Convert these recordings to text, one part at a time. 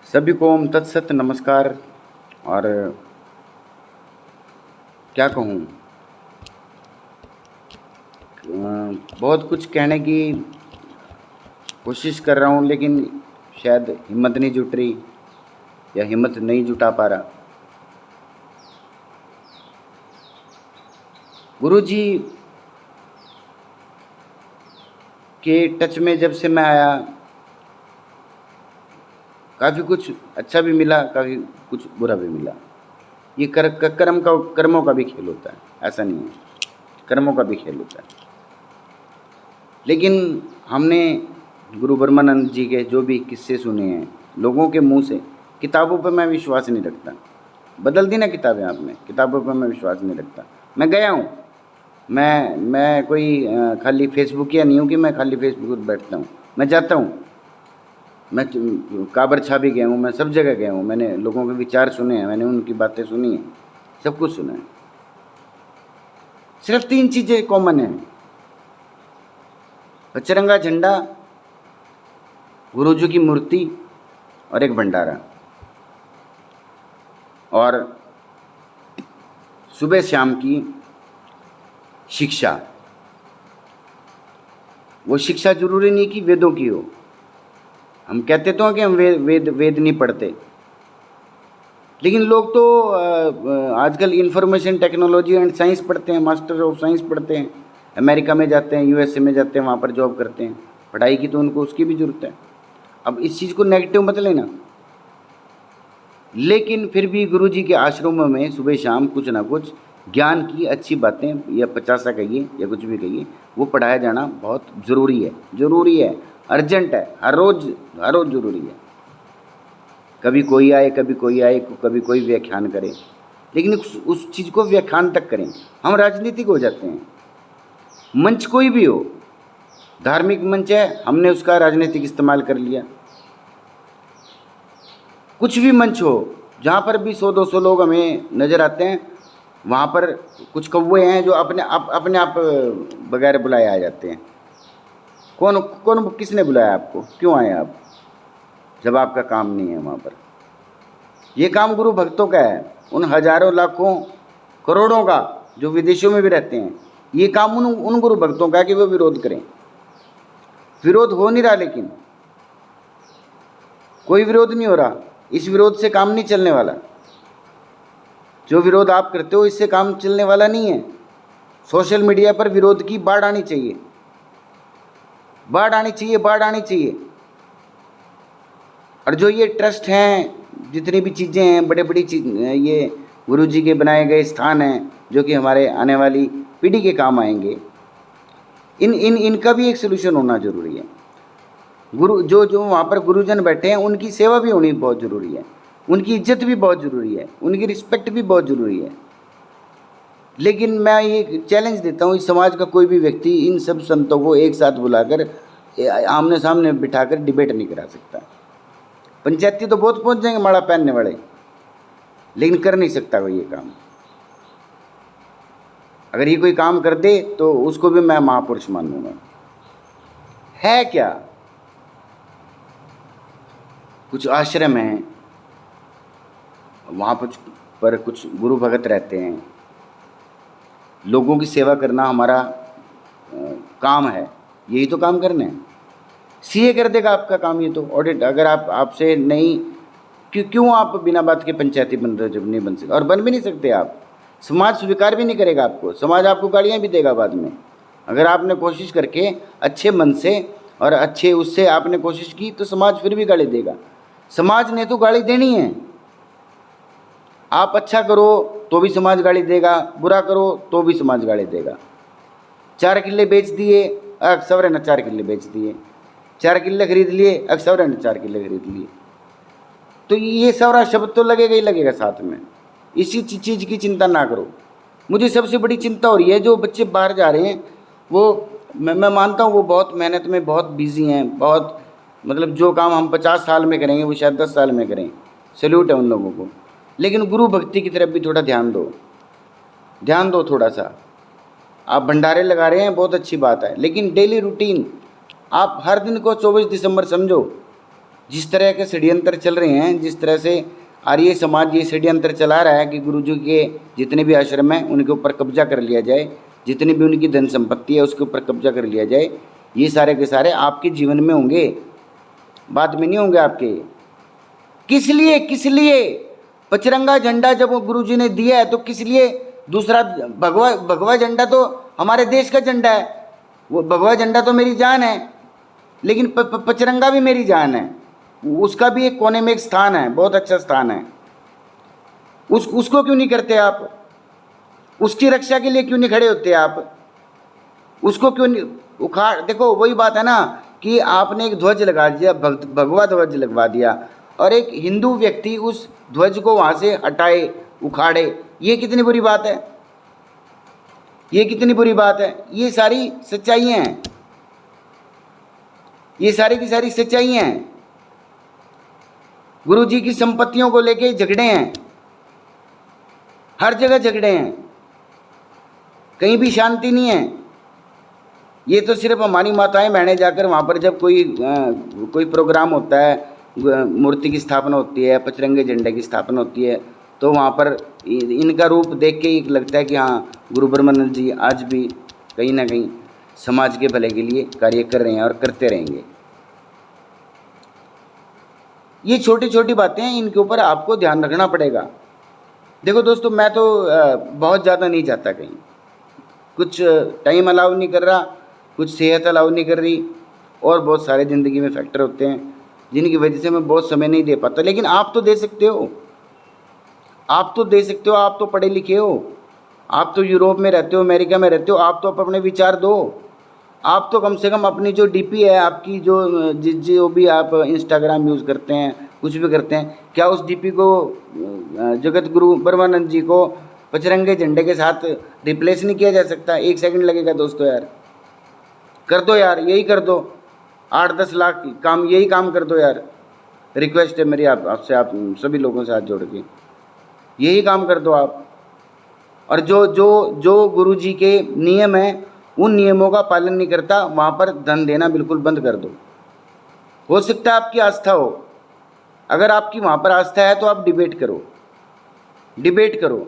सभी को ओम तत्सत नमस्कार। और क्या कहूँ, बहुत कुछ कहने की कोशिश कर रहा हूँ, लेकिन शायद हिम्मत नहीं जुट रही या हिम्मत नहीं जुटा पा रहा। गुरुजी के टच में जब से मैं आया, काफ़ी कुछ अच्छा भी मिला, काफ़ी कुछ बुरा भी मिला। ये कर्मों का भी खेल होता है, ऐसा नहीं है, कर्मों का भी खेल होता है। लेकिन हमने गुरु ब्रह्मानंद जी के जो भी किस्से सुने हैं लोगों के मुंह से, किताबों पर मैं विश्वास नहीं रखता। बदल दी ना किताबें आपने, किताबों पर मैं विश्वास नहीं रखता। मैं गया हूँ, मैं कोई खाली फेसबुक या नहीं हूँ कि मैं खाली फेसबुक पर बैठता हूँ। मैं जाता हूँ, मैं काबर छा भी गया हूँ, मैं सब जगह गया हूँ। मैंने लोगों के विचार सुने हैं, मैंने उनकी बातें सुनी हैं, सब कुछ सुना है। सिर्फ 3 चीज़ें कॉमन हैं: पचरंगा झंडा, गुरुजी की मूर्ति और एक भंडारा। और सुबह शाम की शिक्षा। वो शिक्षा जरूरी नहीं कि वेदों की हो। हम कहते तो हैं कि हम वेद नहीं पढ़ते, लेकिन लोग तो आजकल इंफॉर्मेशन टेक्नोलॉजी एंड साइंस पढ़ते हैं, मास्टर ऑफ साइंस पढ़ते हैं, अमेरिका में जाते हैं, यूएसए में जाते हैं, वहाँ पर जॉब करते हैं। पढ़ाई की तो उनको उसकी भी ज़रूरत है। अब इस चीज़ को नेगेटिव मत लेना, लेकिन फिर भी गुरुजी के आश्रमों में सुबह शाम कुछ ना कुछ ज्ञान की अच्छी बातें, या 50 कहिए या कुछ भी कहिए, वो पढ़ाया जाना बहुत ज़रूरी है, अर्जेंट है, हर रोज़ ज़रूरी है। कभी कोई आए, कभी कोई व्याख्यान करे, लेकिन उस चीज़ को व्याख्यान तक करें। हम राजनीतिक हो जाते हैं। मंच कोई भी हो, धार्मिक मंच है, हमने उसका राजनीतिक इस्तेमाल कर लिया। कुछ भी मंच हो, जहाँ पर भी 100-200 लोग हमें नज़र आते हैं, वहाँ पर कुछ कौवे हैं जो अपने आप बगैर बुलाए आ जाते हैं। कौन किसने बुलाया आपको? क्यों आए आप जब आपका काम नहीं है वहाँ पर? ये काम गुरु भक्तों का है, उन हजारों लाखों करोड़ों का जो विदेशों में भी रहते हैं। ये काम उन गुरु भक्तों का है कि वो विरोध करें। विरोध हो नहीं रहा, लेकिन कोई विरोध नहीं हो रहा। इस विरोध से काम नहीं चलने वाला। जो विरोध आप करते हो, इससे काम चलने वाला नहीं है। सोशल मीडिया पर विरोध की बाढ़ आनी चाहिए, बाढ़ आनी चाहिए। और जो ये ट्रस्ट हैं, जितनी भी चीज़ें हैं, बड़ी चीज़, ये गुरुजी के बनाए गए स्थान हैं जो कि हमारे आने वाली पीढ़ी के काम आएंगे, इनका भी एक सलूशन होना जरूरी है। जो वहाँ पर गुरुजन बैठे हैं, उनकी सेवा भी होनी बहुत ज़रूरी है, उनकी इज्जत भी बहुत ज़रूरी है, उनकी रिस्पेक्ट भी बहुत ज़रूरी है। लेकिन मैं ये चैलेंज देता हूँ, इस समाज का कोई भी व्यक्ति इन सब संतों को एक साथ बुलाकर आमने सामने बिठाकर डिबेट नहीं करा सकता। पंचायती तो बहुत पहुँच जाएंगे माड़ा पहनने वाले, लेकिन कर नहीं सकता कोई ये काम। अगर ये कोई काम कर दे तो उसको भी मैं महापुरुष मानूंगा। है क्या, कुछ आश्रम हैं, वहाँ पर कुछ गुरु भगत रहते हैं। लोगों की सेवा करना हमारा काम है, यही तो काम करना है। सीए कर देगा आपका काम ये तो, ऑडिट। अगर आपसे नहीं, क्यों आप बिना बात के पंचायती बन रहे हो जब नहीं बन सकते? और बन भी नहीं सकते आप। समाज स्वीकार भी नहीं करेगा आपको, समाज आपको गालियाँ भी देगा बाद में। अगर आपने कोशिश करके अच्छे मन से और अच्छे उससे आपने कोशिश की, तो समाज फिर भी गाली देगा। समाज ने तो गाली देनी है। आप अच्छा करो तो भी समाज गाली देगा, बुरा करो तो भी समाज गाली देगा। 4 किले बेच दिए, सवरे ने 4 किले बेच दिए, 4 किले खरीद लिए, सवरे ने 4 किले खरीद लिए, तो ये सवरा शब्द तो लगेगा ही लगेगा साथ में। इसी चीज़ की चिंता ना करो। मुझे सबसे बड़ी चिंता हो रही है जो बच्चे बाहर जा रहे हैं, वो मैं मानता हूँ वो बहुत मेहनत में बहुत बिजी हैं, बहुत मतलब जो काम हम 50 साल में करेंगे वो शायद 10 साल में करें। सैल्यूट है उन लोगों को। लेकिन गुरु भक्ति की तरफ भी थोड़ा ध्यान दो थोड़ा सा। आप भंडारे लगा रहे हैं, बहुत अच्छी बात है, लेकिन डेली रूटीन आप हर दिन को 24 दिसंबर समझो। जिस तरह के षड्यंत्र चल रहे हैं, जिस तरह से आर्य समाज ये षड्यंत्र चला रहा है कि गुरु जी के जितने भी आश्रम हैं उनके ऊपर कब्जा कर लिया जाए, जितनी भी उनकी धन संपत्ति है उसके ऊपर कब्जा कर लिया जाए, ये सारे के सारे आपके जीवन में होंगे, बाद में नहीं होंगे आपके। किस लिए पचरंगा झंडा जब गुरु जी ने दिया है तो किस लिए दूसरा भगवा झंडा तो हमारे देश का झंडा है, वो भगवा झंडा तो मेरी जान है, लेकिन पचरंगा भी मेरी जान है, उसका भी एक कोने में एक स्थान है, बहुत अच्छा स्थान है। उसको क्यों नहीं करते आप? उसकी रक्षा के लिए क्यों नहीं खड़े होते आप? उसको क्यों नहीं उखाड़? देखो वही बात है ना कि आपने एक ध्वज लगा दिया, भगवा ध्वज लगवा दिया, और एक हिंदू व्यक्ति उस ध्वज को वहाँ से हटाए, उखाड़े, ये कितनी बुरी बात है? ये कितनी बुरी बात है? ये सारी सच्चाइयाँ हैं, ये सारी की सारी सच्चाइयाँ हैं। गुरु जी की संपत्तियों को लेके झगड़े हैं, हर जगह झगड़े हैं, कहीं भी शांति नहीं है। ये तो सिर्फ हमारी माताएं बहनें जाकर वहाँ पर जब कोई प्रोग्राम होता है, मूर्ति की स्थापना होती है, पचरंगे झंडे की स्थापना होती है, तो वहाँ पर इनका रूप देख के ही लगता है कि हाँ गुरु ब्रह्मानंद जी आज भी कहीं ना कहीं समाज के भले के लिए कार्य कर रहे हैं और करते रहेंगे। ये छोटी छोटी बातें हैं, इनके ऊपर आपको ध्यान रखना पड़ेगा। देखो दोस्तों, मैं तो बहुत ज़्यादा नहीं जाता कहीं, कुछ टाइम अलाउ नहीं कर रहा, कुछ सेहत अलाउ नहीं कर रही, और बहुत सारे ज़िंदगी में फैक्टर होते हैं जिनकी वजह से मैं बहुत समय नहीं दे पाता। लेकिन आप तो दे सकते हो, आप तो दे सकते हो, आप तो पढ़े लिखे हो, आप तो यूरोप में रहते हो, अमेरिका में रहते हो, आप तो अपने विचार दो। आप तो कम से कम अपनी जो डीपी है आपकी, जो भी आप इंस्टाग्राम यूज़ करते हैं, कुछ भी करते हैं, क्या उस डीपी को जगत गुरु ब्रह्मानंद जी को पचरंगे झंडे के साथ रिप्लेस नहीं किया जा सकता? 1 सेकंड लगेगा दोस्तों, यार कर दो यार, यही कर दो, 8-10 लाख काम, यही काम कर दो यार। रिक्वेस्ट है मेरी आपसे, आप सभी लोगों से हाथ जोड़ के यही काम कर दो आप। और जो गुरु जी के नियम हैं उन नियमों का पालन नहीं करता, वहाँ पर धन देना बिल्कुल बंद कर दो। हो सकता है आपकी आस्था हो, अगर आपकी वहाँ पर आस्था है तो आप डिबेट करो,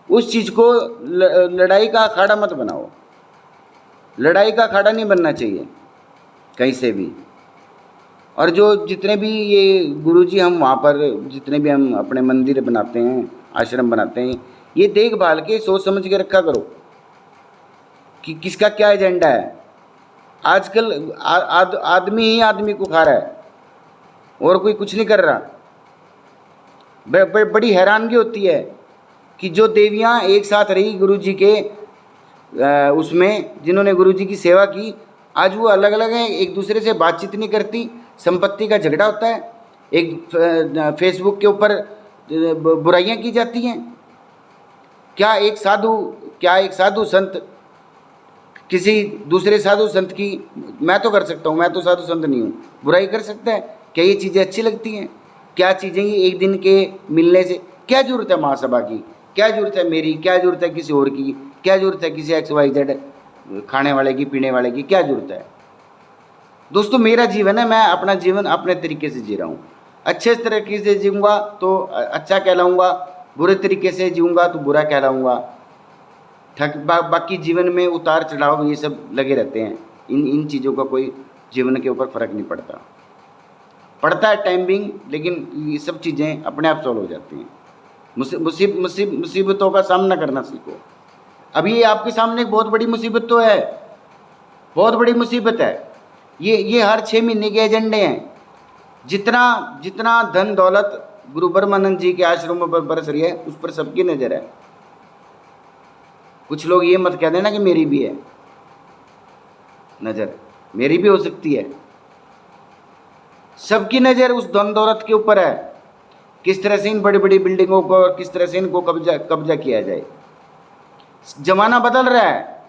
उस चीज़ को लड़ाई का अखाड़ा मत बनाओ, लड़ाई का अखाड़ा नहीं बनना चाहिए कहीं से भी। और जितने भी ये गुरुजी हम वहाँ पर जितने भी हम अपने मंदिर बनाते हैं, आश्रम बनाते हैं, ये देखभाल के सोच समझ के रखा करो कि किसका क्या एजेंडा है। आजकल आदमी ही आदमी को खा रहा है और कोई कुछ नहीं कर रहा। बड़ी हैरानगी होती है कि जो देवियाँ एक साथ रही गुरुजी के उसमें, जिन्होंने गुरुजी की सेवा की, आज वो अलग अलग हैं, एक दूसरे से बातचीत नहीं करती, संपत्ति का झगड़ा होता है, एक फेसबुक के ऊपर बुराइयां की जाती हैं। क्या एक साधु संत किसी दूसरे साधु संत की, मैं तो कर सकता हूँ, मैं तो साधु संत नहीं हूँ, बुराई कर सकता है? क्या ये चीज़ें अच्छी लगती हैं? क्या चीज़ें एक दिन के मिलने से क्या जरूरत है महासभा की? क्या जरूरत है मेरी? क्या जरूरत है किसी और की? क्या जरूरत है किसी XYZ खाने वाले की, पीने वाले की? क्या जरूरत है? दोस्तों मेरा जीवन है, मैं अपना जीवन अपने तरीके से जी रहा हूँ। अच्छे तरीके से जीऊँगा तो अच्छा कहलाऊँगा, बुरे तरीके से जीऊँगा तो बुरा कहलाऊँगा। बाकी जीवन में उतार चढ़ाव ये सब लगे रहते हैं, इन चीज़ों का कोई जीवन के ऊपर फ़र्क नहीं पड़ता है टाइम बिंग, लेकिन ये सब चीज़ें अपने आप सॉल्व हो जाती हैं। मुसीबतों का सामना करना सीखो। अभी आपके सामने एक बहुत बड़ी मुसीबत तो है, बहुत बड़ी मुसीबत है। ये हर 6 महीने के एजेंडे हैं। जितना धन दौलत गुरु ब्रह्मानंद जी के आश्रमों पर बरस रही है, उस पर सबकी नज़र है। कुछ लोग ये मत कह देना कि मेरी भी है नज़र, मेरी भी हो सकती है। सबकी नज़र उस धन दौलत के ऊपर है, किस तरह से इन बड़ी बड़ी बिल्डिंगों को और किस तरह से इनको कब्जा किया जाए। जमाना बदल रहा है।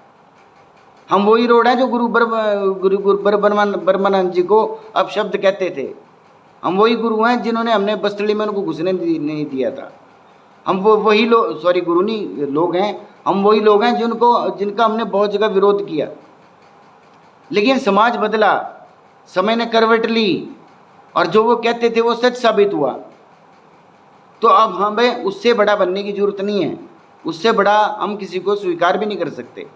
हम वही रोड हैं जो गुरु ब्रह्मानंद जी को अपशब्द कहते थे। हम वही गुरु हैं जिन्होंने हमने बस्तड़ी में उनको घुसने नहीं दिया था। हम वही लोग, सॉरी गुरु नहीं, लोग हैं। हम वही लोग हैं जिनका हमने बहुत जगह विरोध किया। लेकिन समाज बदला, समय ने करवट ली, और जो वो कहते थे वो सच साबित हुआ, तो अब हमें उससे बड़ा बनने की जरूरत नहीं है, उससे बड़ा हम किसी को स्वीकार भी नहीं कर सकते।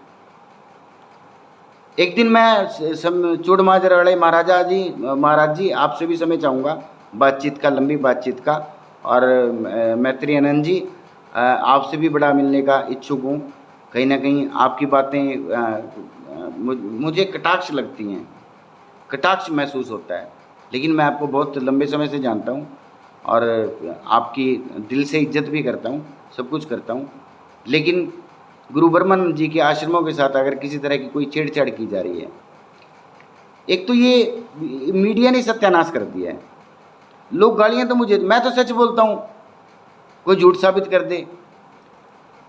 एक दिन मैं चूड़माजर वाले महाराज जी आपसे भी समय चाहूँगा बातचीत का, लंबी बातचीत का। और मैत्री आनंद जी, आपसे भी बड़ा मिलने का इच्छुक हूँ। कहीं ना कहीं आपकी बातें मुझे कटाक्ष लगती हैं, कटाक्ष महसूस होता है, लेकिन मैं आपको बहुत लंबे समय से जानता हूँ और आपकी दिल से इज्जत भी करता हूँ, सब कुछ करता हूँ। लेकिन गुरु ब्रह्मानंद जी के आश्रमों के साथ अगर किसी तरह की कोई छेड़छाड़ की जा रही है, एक तो ये मीडिया ने सत्यानाश कर दिया है। लोग गालियाँ तो मुझे, मैं तो सच बोलता हूँ, कोई झूठ साबित कर दे।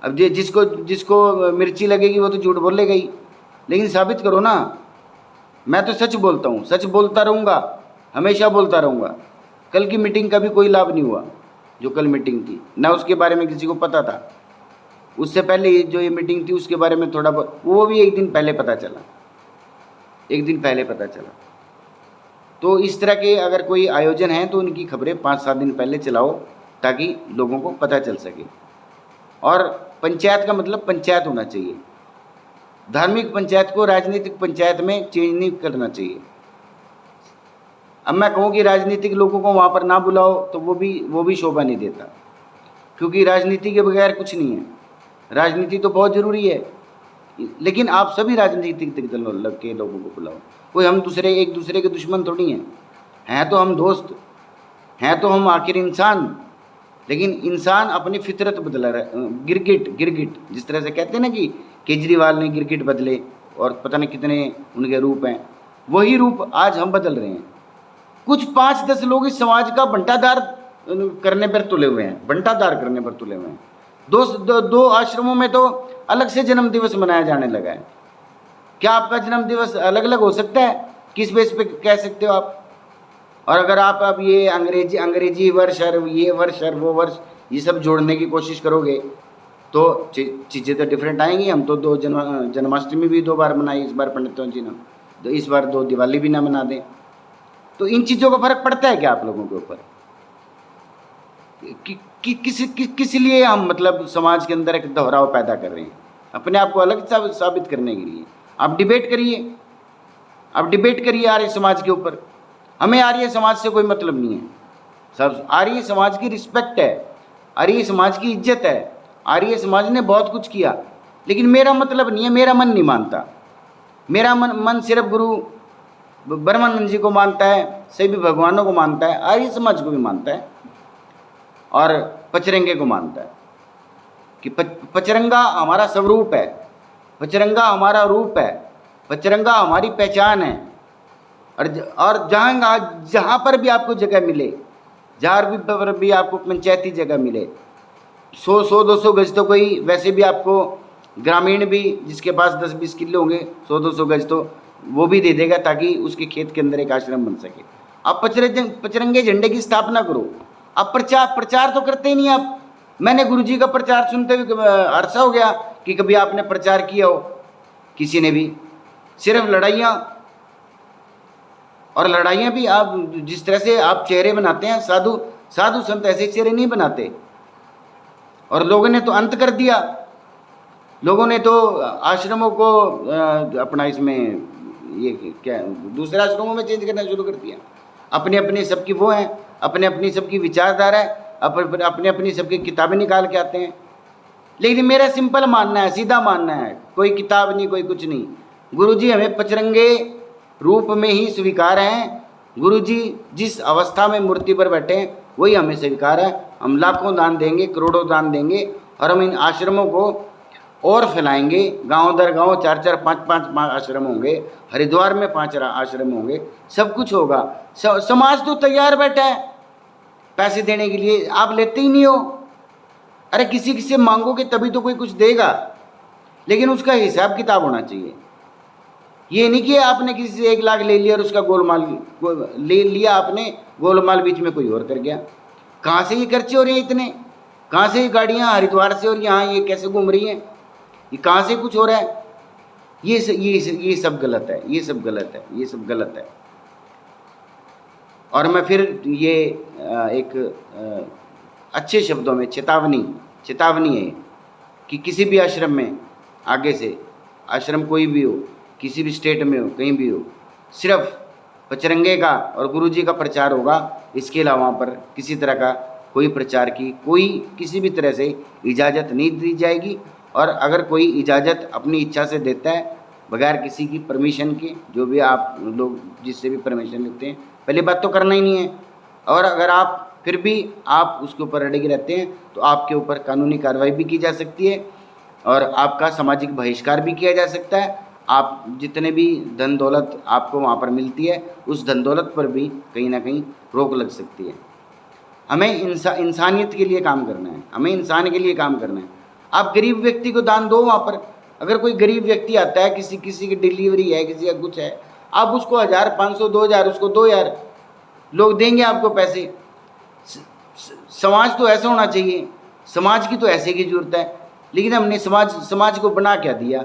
अब जिसको जिसको मिर्ची लगेगी वो तो झूठ बोलेगा ही, लेकिन साबित करो ना। मैं तो सच बोलता हूँ, सच बोलता रहूँगा, हमेशा बोलता रहूँगा। कल की मीटिंग का भी कोई लाभ नहीं हुआ, जो कल मीटिंग थी ना उसके बारे में किसी को पता था। उससे पहले जो ये मीटिंग थी उसके बारे में थोड़ा बहुत, वो भी एक दिन पहले पता चला, एक दिन पहले पता चला। तो इस तरह के अगर कोई आयोजन है तो उनकी खबरें 5-7 दिन पहले चलाओ, ताकि लोगों को पता चल सके। और पंचायत का मतलब पंचायत होना चाहिए, धार्मिक पंचायत को राजनीतिक पंचायत में चेंज नहीं करना चाहिए। अब मैं कहूँ कि राजनीतिक लोगों को वहाँ पर ना बुलाओ तो वो भी शोभा नहीं देता, क्योंकि राजनीति के बगैर कुछ नहीं है। राजनीति तो बहुत ज़रूरी है, लेकिन आप सभी राजनीतिक दल के लोगों को बुलाओ। कोई हम एक दूसरे के दुश्मन थोड़ी हैं तो हम दोस्त हैं, तो हम आखिर इंसान। लेकिन इंसान अपनी फितरत बदला रहा, गिरगिट जिस तरह से कहते हैं ना कि केजरीवाल ने गिरगिट बदले और पता नहीं कितने उनके रूप हैं, वही रूप आज हम बदल रहे हैं। कुछ 5-10 लोग इस समाज का बंटादार करने पर तुले हुए हैं, बंटादार करने पर तुले हुए हैं। दो आश्रमों में तो अलग से जन्म दिवस मनाया जाने लगा है। क्या आपका जन्म दिवस अलग अलग हो सकता है? किस बेस पे कह सकते हो आप? और अगर आप अब ये अंग्रेजी वर्ष और ये वर्ष और वो वर्ष ये सब जोड़ने की कोशिश करोगे तो चीज़ें तो डिफरेंट आएंगी। हम तो जन्माष्टमी भी 2 बार मनाई, इस बार पंडितों जी ने, तो इस बार 2 दिवाली भी ना मना दें। तो इन चीज़ों का फर्क पड़ता है क्या आप लोगों के ऊपर? किस लिए हम मतलब समाज के अंदर एक दोहराव पैदा कर रहे हैं अपने आप को अलग साबित करने के लिए? आप डिबेट करिए आर्य समाज के ऊपर। हमें आर्य समाज से कोई मतलब नहीं है। सब आर्य समाज की रिस्पेक्ट है, आर्य समाज की इज्जत है। आर्य समाज ने बहुत कुछ किया, लेकिन मेरा मतलब नहीं है, मेरा मन नहीं मानता। मेरा मन सिर्फ गुरु ब्रह्मानंद जी को मानता है, सभी भगवानों को मानता है, आर्य समाज को भी मानता है और पचरंगे को मानता है कि पचरंगा हमारा स्वरूप है, पचरंगा हमारा रूप है, पचरंगा हमारी पहचान है। और जहाँ पर भी आपको जगह मिले, जहाँ पर भी आपको पंचायती जगह मिले, 100-200 गज तो कोई, वैसे भी आपको ग्रामीण भी जिसके पास 10-20 किलो होंगे, 100-200 गज तो वो भी दे देगा, ताकि उसके खेत के अंदर एक आश्रम बन सके। आप पचरंगे झंडे की स्थापना करो। आप प्रचार तो करते ही नहीं आप। मैंने गुरुजी का प्रचार सुनते हुए अरसा हो गया कि कभी आपने प्रचार किया हो किसी ने भी। सिर्फ लड़ाइयाँ, और लड़ाइयाँ भी आप जिस तरह से आप चेहरे बनाते हैं, साधु संत ऐसे चेहरे नहीं बनाते। और लोगों ने तो अंत कर दिया, लोगों ने तो आश्रमों को अपना इसमें ये क्या दूसरे आश्रमों में चेंज करना शुरू कर दिया। अपने अपने सबकी वो हैं, अपने अपनी सबकी विचारधारा है, अपने अपनी सबकी किताबें निकाल के आते हैं। लेकिन मेरा सिंपल मानना है, सीधा मानना है, कोई किताब नहीं, कोई कुछ नहीं। गुरुजी हमें पचरंगे रूप में ही स्वीकार हैं। गुरुजी जिस अवस्था में मूर्ति पर बैठे हैं वही हमें स्वीकार है। हम लाखों दान देंगे, करोड़ों दान देंगे, और हम इन आश्रमों को और फैलाएंगे। गांव दर गांव 4-4, 5-5 आश्रम होंगे, हरिद्वार में 5 आश्रम होंगे, सब कुछ होगा। समाज तो तैयार बैठा है पैसे देने के लिए, आप लेते ही नहीं हो। अरे किसी से मांगोगे तभी तो कोई कुछ देगा, लेकिन उसका हिसाब किताब होना चाहिए। ये नहीं कि आपने किसी से 1 लाख ले लिया और उसका गोलमाल ले लिया, आपने गोलमाल बीच में कोई और कर गया। कहाँ से ये खर्चे हो रहे हैं इतने? कहाँ से ये गाड़ियाँ हरिद्वार से और यहाँ ये कैसे घूम रही हैं? ये कहाँ से कुछ हो रहा है? ये सब गलत है, ये सब गलत है, ये सब गलत है। और मैं फिर ये एक अच्छे शब्दों में चेतावनी है कि किसी भी आश्रम में आगे से, आश्रम कोई भी हो, किसी भी स्टेट में हो, कहीं भी हो, सिर्फ पचरंगे का और गुरुजी का प्रचार होगा। इसके अलावा वहाँ पर किसी तरह का कोई प्रचार की कोई किसी भी तरह से इजाज़त नहीं दी जाएगी। और अगर कोई इजाज़त अपनी इच्छा से देता है बगैर किसी की परमिशन के, जो भी आप लोग जिससे भी परमिशन लेते हैं, पहली बात तो करना ही नहीं है। और अगर आप फिर भी आप उसके ऊपर अड़े रहते हैं तो आपके ऊपर कानूनी कार्रवाई भी की जा सकती है और आपका सामाजिक बहिष्कार भी किया जा सकता है। आप जितने भी धन दौलत आपको वहाँ पर मिलती है, उस धन दौलत पर भी कहीं ना कहीं रोक लग सकती है। हमें इंसानियत के लिए काम करना है, हमें इंसान के लिए काम करना है। आप गरीब व्यक्ति को दान दो वहाँ पर। अगर कोई गरीब व्यक्ति आता है, किसी की डिलीवरी है, किसी का कुछ है, आप उसको 1000, 500, 2000 उसको दो यार, लोग देंगे आपको पैसे। समाज तो ऐसा होना चाहिए, समाज की तो ऐसे की जरूरत है। लेकिन हमने समाज को बना क्या दिया?